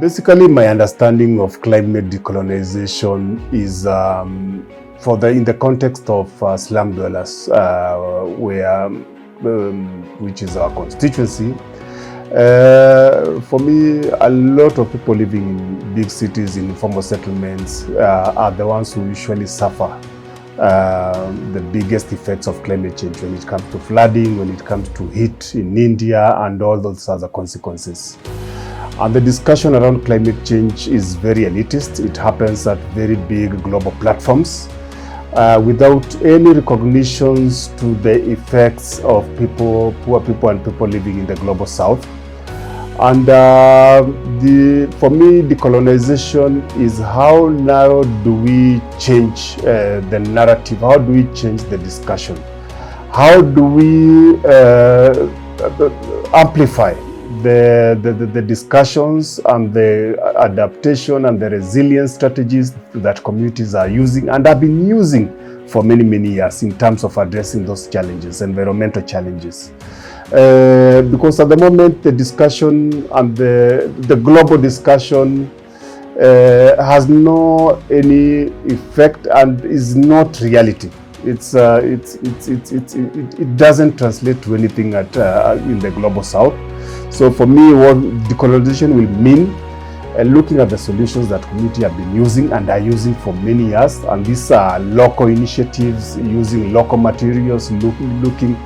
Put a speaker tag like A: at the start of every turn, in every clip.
A: Basically, my understanding of climate decolonization is in the context of slum dwellers, which is our constituency. For me, a lot of people living in big cities, in informal settlements, are the ones who usually suffer the biggest effects of climate change when it comes to flooding, when it comes to heat in India, and all those other consequences. And the discussion around climate change is very elitist. It happens at very big global platforms without any recognitions to the effects of people, poor people and people living in the global south. And for me, decolonization is how now do we change the narrative? How do we change the discussion? How do we amplify the discussions and the adaptation and the resilience strategies that communities are using and have been using for many, many years in terms of addressing those challenges, environmental challenges. Because at the moment, the discussion and the global discussion has no any effect and is not reality. It doesn't translate to anything in the global south. So for me, what decolonization will mean, looking at the solutions that community have been using and are using for many years, and these are local initiatives using local materials, looking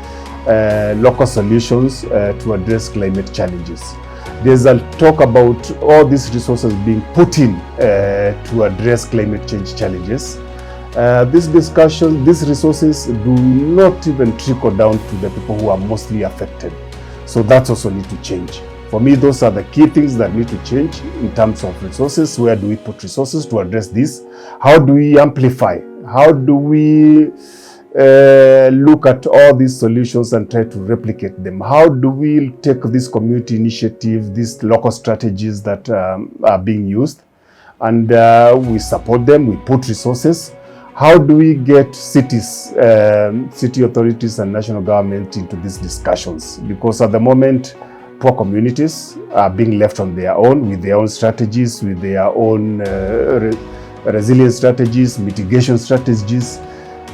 A: local solutions to address climate challenges. There's a talk about all these resources being put in to address climate change challenges. This discussion, these resources do not even trickle down to the people who are mostly affected. So that also need to change. For me, those are the key things that need to change in terms of resources. Where do we put resources to address this? How do we amplify? How do we look at all these solutions and try to replicate them? How do we take this community initiative, these local strategies that are being used, and we support them, we put resources? How do we get cities, city authorities and national government into these discussions? Because at the moment, poor communities are being left on their own with their own strategies, with their own resilience strategies, mitigation strategies.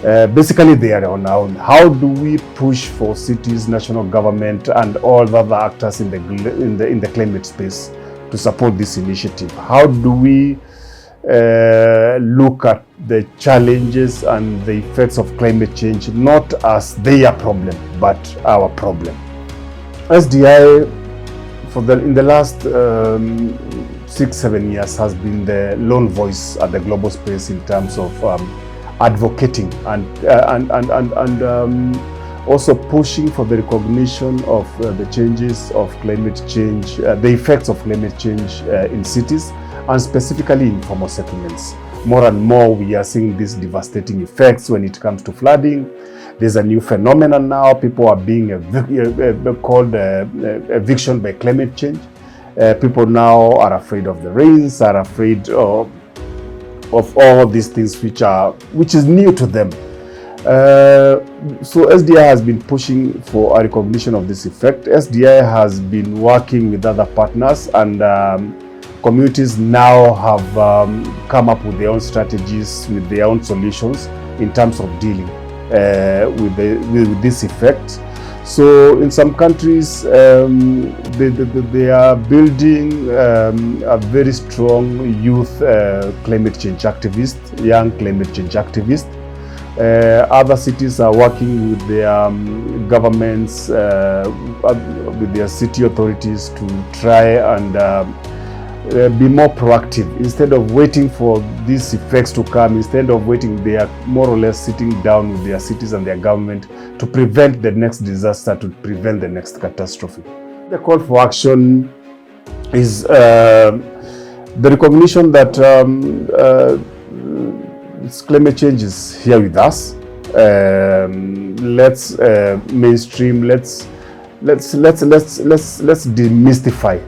A: Basically, they are on our own. How do we push for cities, national government, and all the other actors in the climate space to support this initiative? How do we look at the challenges and the effects of climate change not as their problem but our problem? SDI in the last 6-7 years has been the lone voice at the global space in terms of advocating and also pushing for the recognition of the changes of climate change, the effects of climate change in cities, and specifically in informal settlements. More and more, we are seeing these devastating effects when it comes to flooding. There's a new phenomenon now. People are being called eviction by climate change. People now are afraid of the rains, are afraid of all these things which is new to them. So SDI has been pushing for a recognition of this effect. SDI has been working with other partners, and communities now have come up with their own strategies, with their own solutions in terms of dealing with this effect. So in some countries, they are building a very strong youth climate change activist, young climate change activist. Other cities are working with their governments, with their city authorities to try and be more proactive. Instead of waiting for these effects to come, instead of waiting, they are more or less sitting down with their cities and their government to prevent the next disaster, to prevent the next catastrophe. The call for action is the recognition that climate change is here with us. Let's mainstream. Let's demystify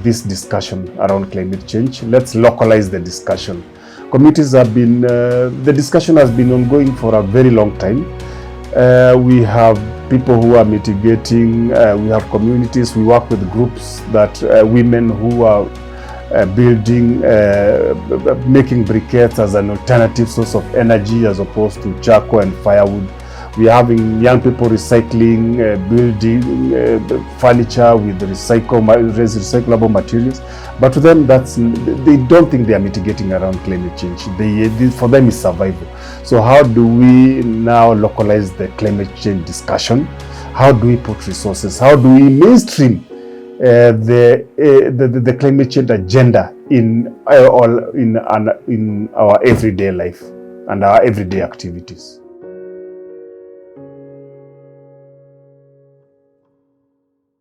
A: this discussion around climate change. Let's localize the discussion. Communities have been, the discussion has been ongoing for a very long time. We have people who are mitigating, we have communities, we work with groups that women who are building, making briquettes as an alternative source of energy as opposed to charcoal and firewood. We are having young people recycling, building furniture with recyclable materials. But to them, they don't think they are mitigating around climate change. For them, it's survival. So how do we now localize the climate change discussion? How do we put resources? How do we mainstream the climate change agenda in our everyday life and our everyday activities?